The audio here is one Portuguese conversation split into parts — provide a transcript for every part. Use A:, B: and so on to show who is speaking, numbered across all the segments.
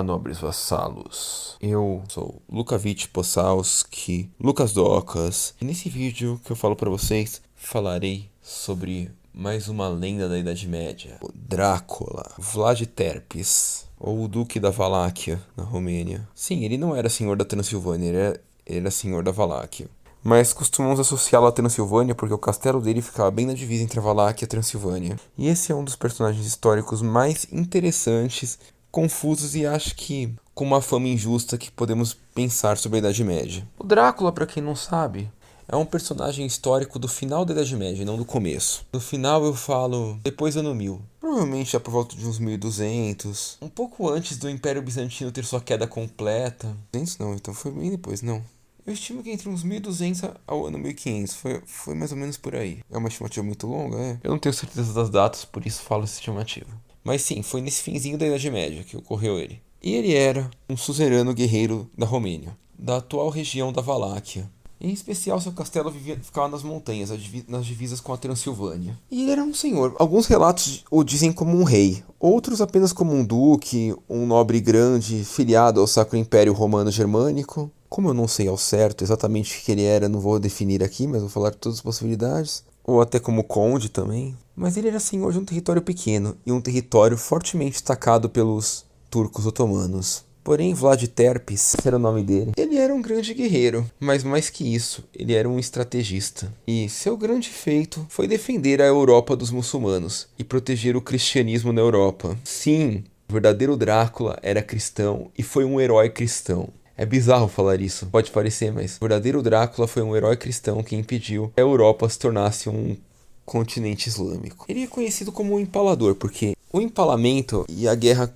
A: Olá, nobres vassalos. Eu sou Lukavich Possalski, Lucas Docas, e nesse vídeo que eu falo pra vocês, falarei sobre mais uma lenda da Idade Média, o Drácula, Vlad Tepes, ou o Duque da Valáquia, na Romênia. Sim, ele não era senhor da Transilvânia, ele era senhor da Valáquia. Mas costumamos associá-lo à Transilvânia porque o castelo dele ficava bem na divisa entre a Valáquia e a Transilvânia. E esse é um dos personagens históricos mais interessantes, confusos e acho que com uma fama injusta que podemos pensar sobre a Idade Média. O Drácula, para quem não sabe, é um personagem histórico do final da Idade Média, não do começo. No final eu falo depois do ano 1000. Provavelmente já por volta de uns 1200. Um pouco antes do Império Bizantino ter sua queda completa. 200 não, então foi bem depois, não. Eu estimo que entre uns 1200 ao ano 1500, foi mais ou menos por aí. É uma estimativa muito longa, é? Eu não tenho certeza das datas, por isso falo essa estimativa. Mas sim, foi nesse finzinho da Idade Média que ocorreu ele. E ele era um suzerano guerreiro da Romênia, da atual região da Valáquia. Em especial, seu castelo ficava nas montanhas, nas divisas com a Transilvânia. E ele era um senhor. Alguns relatos o dizem como um rei, outros apenas como um duque, um nobre grande, filiado ao Sacro Império Romano Germânico. Como eu não sei ao certo exatamente o que ele era, não vou definir aqui, mas vou falar de todas as possibilidades. Ou até como conde também. Mas ele era senhor de um território pequeno e um território fortemente atacado pelos turcos otomanos. Porém, Vlad Tepes, esse era o nome dele, ele era um grande guerreiro, mas mais que isso, ele era um estrategista. E seu grande feito foi defender a Europa dos muçulmanos e proteger o cristianismo na Europa. Sim, o verdadeiro Drácula era cristão e foi um herói cristão. É bizarro falar isso, pode parecer, mas o verdadeiro Drácula foi um herói cristão que impediu que a Europa se tornasse um continente islâmico. Ele é conhecido como o Empalador, porque o empalamento e a guerra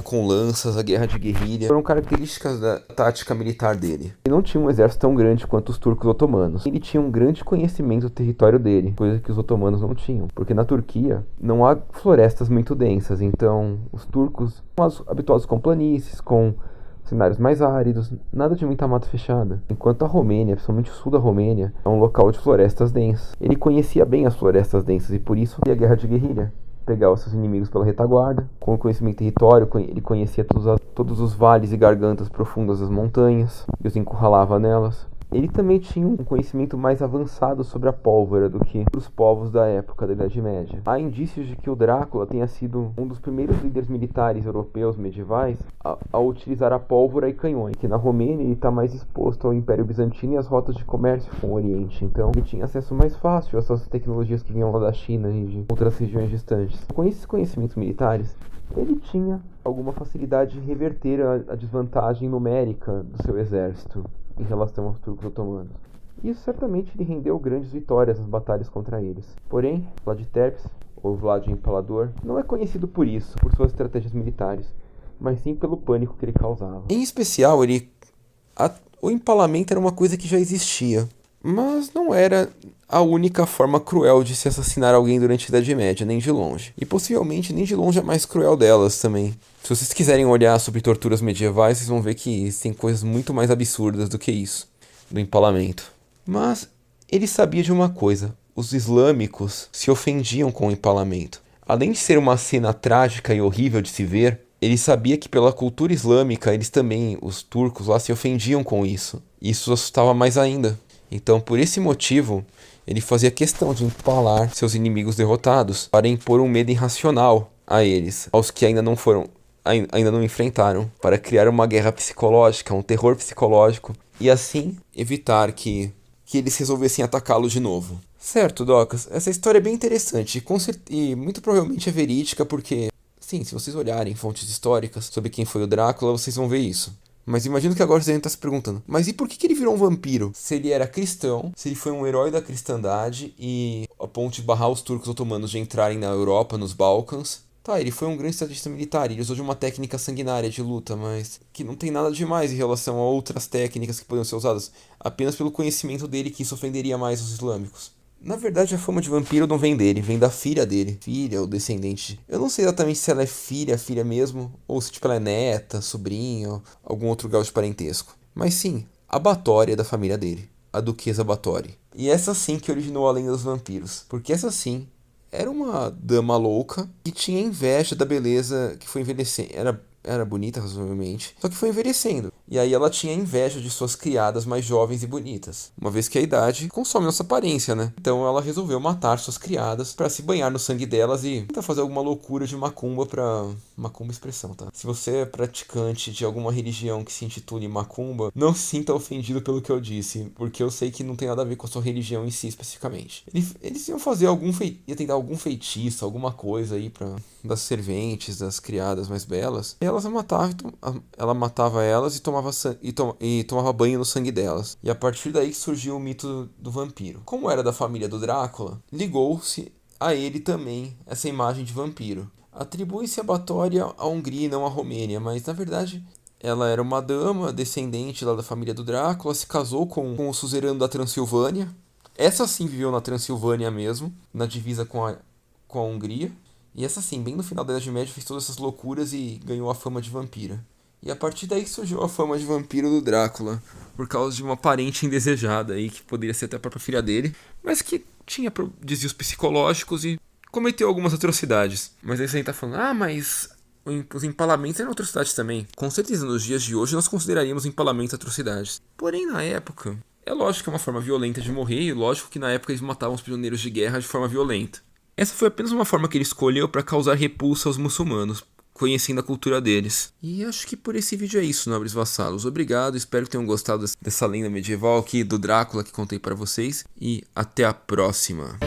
A: com lanças, a guerra de guerrilha, foram características da tática militar dele. Ele não tinha um exército tão grande quanto os turcos otomanos. Ele tinha um grande conhecimento do território dele, coisa que os otomanos não tinham. Porque na Turquia não há florestas muito densas, então os turcos são habituados com planícies, com cenários mais áridos, nada de muita mata fechada. Enquanto a Romênia, principalmente o sul da Romênia, é um local de florestas densas. Ele conhecia bem as florestas densas e por isso fazia a guerra de guerrilha. Pegava seus inimigos pela retaguarda. Com o conhecimento do território, ele conhecia todos os vales e gargantas profundas das montanhas e os encurralava nelas. Ele também tinha um conhecimento mais avançado sobre a pólvora do que os povos da época da Idade Média. Há indícios de que o Drácula tenha sido um dos primeiros líderes militares europeus medievais a utilizar a pólvora e canhões, que na Romênia ele está mais exposto ao Império Bizantino e às rotas de comércio com o Oriente, então ele tinha acesso mais fácil a essas tecnologias que vinham lá da China e de outras regiões distantes. Com esses conhecimentos militares, ele tinha alguma facilidade de reverter a desvantagem numérica do seu exército em relação aos turcos otomanos. Isso certamente lhe rendeu grandes vitórias nas batalhas contra eles. Porém, Vlad Tepes, ou Vlad o Empalador, não é conhecido por isso, por suas estratégias militares, mas sim pelo pânico que ele causava. Em especial, o empalamento era uma coisa que já existia, mas não era a única forma cruel de se assassinar alguém durante a Idade Média, nem de longe. E possivelmente nem de longe a mais cruel delas também. Se vocês quiserem olhar sobre torturas medievais, vocês vão ver que tem coisas muito mais absurdas do que isso, do empalamento. Mas ele sabia de uma coisa: os islâmicos se ofendiam com o empalamento. Além de ser uma cena trágica e horrível de se ver, ele sabia que pela cultura islâmica, eles também, os turcos lá, se ofendiam com isso. Isso assustava mais ainda. Então, por esse motivo, ele fazia questão de empalar seus inimigos derrotados para impor um medo irracional a eles, aos que ainda não enfrentaram, para criar uma guerra psicológica, um terror psicológico, e assim evitar que eles resolvessem atacá-lo de novo. Certo, Docas, essa história é bem interessante e muito provavelmente é verídica porque, sim, se vocês olharem fontes históricas sobre quem foi o Drácula, vocês vão ver isso. Mas imagino que agora você está se perguntando, mas e por que ele virou um vampiro? Se ele era cristão, se ele foi um herói da cristandade e a ponto de barrar os turcos otomanos de entrarem na Europa, nos Balcãs. Tá, ele foi um grande estrategista militar, ele usou de uma técnica sanguinária de luta, mas que não tem nada demais em relação a outras técnicas que poderiam ser usadas, apenas pelo conhecimento dele que isso ofenderia mais os islâmicos. Na verdade, a fama de vampiro não vem dele, vem da filha dele. Filha ou descendente. Eu não sei exatamente se ela é filha mesmo, ou se tipo ela é neta, sobrinho, algum outro grau de parentesco. Mas sim, a Báthory é da família dele, a Duquesa Báthory. E essa sim que originou a lenda dos vampiros, porque essa sim era uma dama louca que tinha inveja da beleza que foi envelhecendo. era bonita razoavelmente, só que foi envelhecendo. E aí ela tinha inveja de suas criadas mais jovens e bonitas, uma vez que a idade consome nossa aparência, né? Então ela resolveu matar suas criadas para se banhar no sangue delas e tentar fazer alguma loucura de macumba pra... Macumba é expressão, tá? Se você é praticante de alguma religião que se intitule macumba, não se sinta ofendido pelo que eu disse, porque eu sei que não tem nada a ver com a sua religião em si especificamente. Eles iam fazer ia tentar algum feitiço, alguma coisa aí para das serventes, das criadas mais belas. E elas a matavam, ela matava elas e tomava banho no sangue delas. E a partir daí surgiu o mito do vampiro. Como era da família do Drácula, ligou-se a ele também essa imagem de vampiro. Atribui-se a Batória à Hungria e não à Romênia, mas na verdade ela era uma dama descendente lá da família do Drácula, se casou com o suzerano da Transilvânia. Essa sim viveu na Transilvânia mesmo, na divisa com a Hungria. E essa sim, bem no final da Idade Média, fez todas essas loucuras e ganhou a fama de vampira. E a partir daí surgiu a fama de vampiro do Drácula, por causa de uma parente indesejada aí, que poderia ser até a própria filha dele, mas que tinha desvios psicológicos e cometeu algumas atrocidades. Mas aí você tá falando, mas os empalamentos eram atrocidades também. Com certeza, nos dias de hoje nós consideraríamos empalamentos atrocidades. Porém, na época, é lógico que é uma forma violenta de morrer, e lógico que na época eles matavam os prisioneiros de guerra de forma violenta. Essa foi apenas uma forma que ele escolheu para causar repulsa aos muçulmanos, conhecendo a cultura deles. E acho que por esse vídeo é isso, nobres vassalos. Obrigado, espero que tenham gostado dessa lenda medieval aqui do Drácula que contei para vocês. E até a próxima.